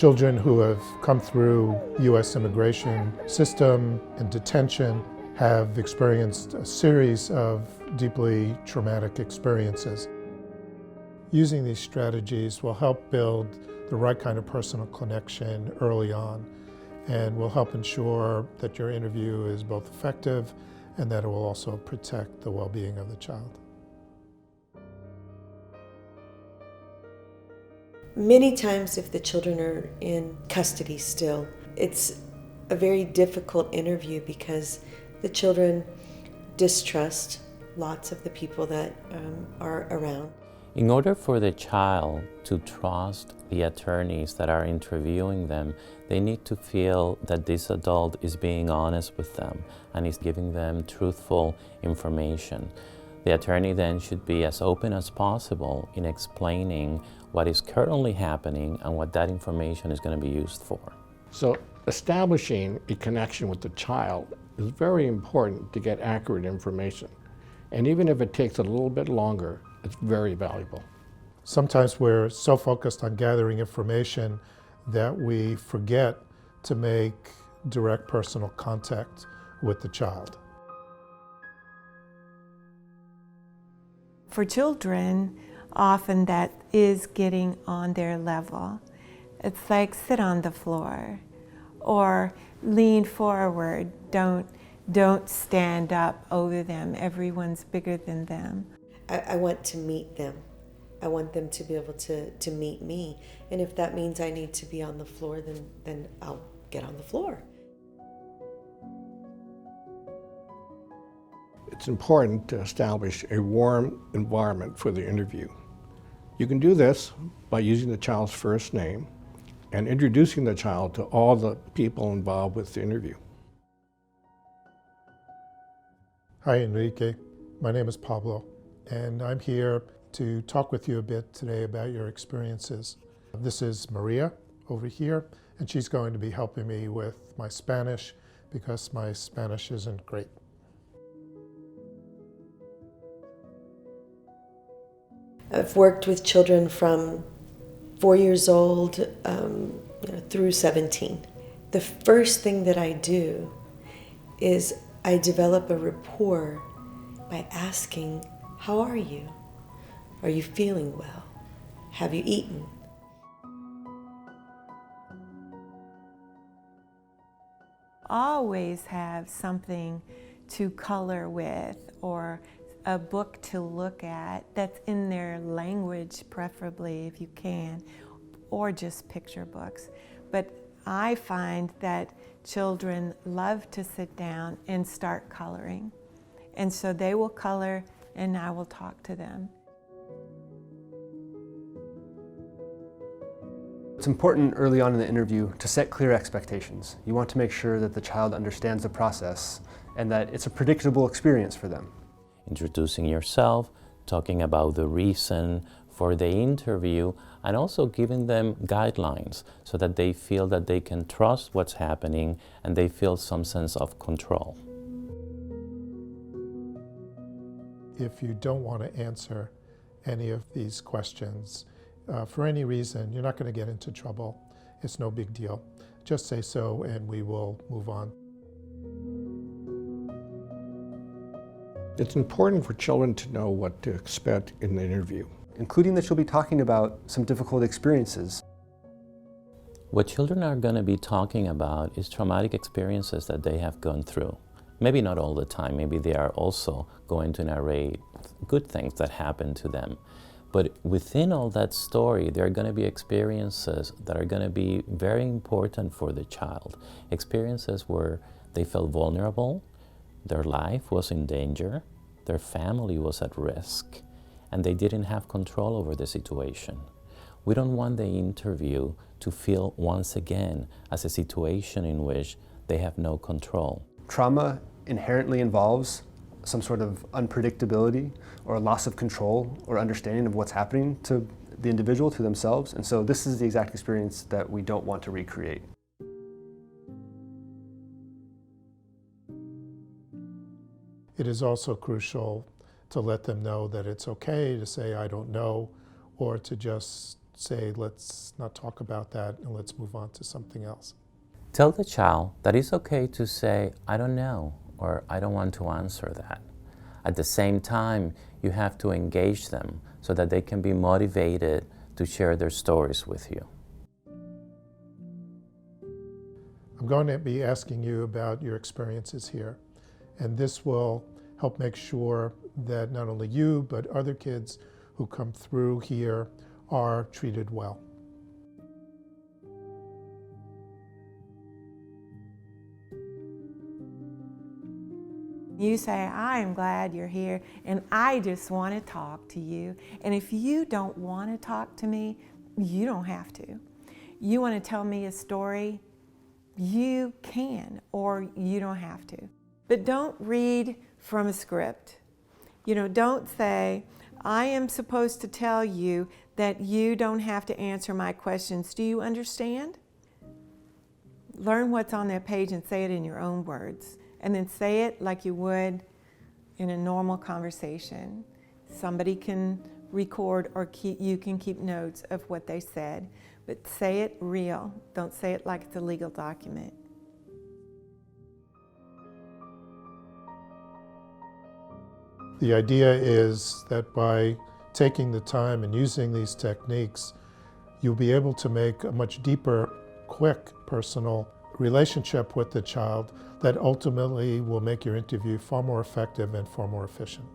Children who have come through U.S. immigration system and detention have experienced a series of deeply traumatic experiences. Using these strategies will help build the right kind of personal connection early on and will help ensure that your interview is both effective and that it will also protect the well-being of the child. Many times if the children are in custody still, it's a very difficult interview because the children distrust lots of the people that are around. In order for the child to trust the attorneys that are interviewing them, they need to feel that this adult is being honest with them and is giving them truthful information. The attorney then should be as open as possible in explaining what is currently happening and what that information is going to be used for. So establishing a connection with the child is very important to get accurate information. And even if it takes a little bit longer, it's very valuable. Sometimes we're so focused on gathering information that we forget to make direct personal contact with the child. For children, often that is getting on their level. It's like sit on the floor or lean forward. Don't stand up over them. Everyone's bigger than them. I want to meet them. I want them to be able to meet me. And if that means I need to be on the floor, then I'll get on the floor. It's important to establish a warm environment for the interview. You can do this by using the child's first name and introducing the child to all the people involved with the interview. Hi Enrique, my name is Pablo, and I'm here to talk with you a bit today about your experiences. This is Maria over here, and she's going to be helping me with my Spanish because my Spanish isn't great. I've worked with children from 4 years old through 17. The first thing that I do is I develop a rapport by asking, how are you? Are you feeling well? Have you eaten? Always have something to color with or a book to look at that's in their language, preferably if you can, or just picture books. But I find that children love to sit down and start coloring. And so they will color and I will talk to them. It's important early on in the interview to set clear expectations. You want to make sure that the child understands the process and that it's a predictable experience for them. Introducing yourself, talking about the reason for the interview, and also giving them guidelines so that they feel that they can trust what's happening and they feel some sense of control. If you don't want to answer any of these questions for any reason, you're not going to get into trouble. It's no big deal. Just say so and we will move on. It's important for children to know what to expect in the interview, including that you'll be talking about some difficult experiences. What children are going to be talking about is traumatic experiences that they have gone through. Maybe not all the time, maybe they are also going to narrate good things that happened to them. But within all that story, there are going to be experiences that are going to be very important for the child. Experiences where they felt vulnerable, their life was in danger, their family was at risk, and they didn't have control over the situation. We don't want the interview to feel once again as a situation in which they have no control. Trauma inherently involves some sort of unpredictability or a loss of control or understanding of what's happening to the individual, to themselves, and so this is the exact experience that we don't want to recreate. It is also crucial to let them know that it's okay to say, I don't know, or to just say, let's not talk about that and let's move on to something else. Tell the child that it's okay to say, I don't know, or I don't want to answer that. At the same time, you have to engage them so that they can be motivated to share their stories with you. I'm going to be asking you about your experiences here, and this will help make sure that not only you, but other kids who come through here are treated well. You say, I am glad you're here, and I just want to talk to you. And if you don't want to talk to me, you don't have to. You want to tell me a story, you can, or you don't have to. But don't read from a script. Don't say, I am supposed to tell you that you don't have to answer my questions. Do you understand? Learn what's on that page and say it in your own words. And then say it like you would in a normal conversation. Somebody can record, or you can keep notes of what they said, but say it real. Don't say it like it's a legal document. The idea is that by taking the time and using these techniques, you'll be able to make a much deeper, quick, personal relationship with the child that ultimately will make your interview far more effective and far more efficient.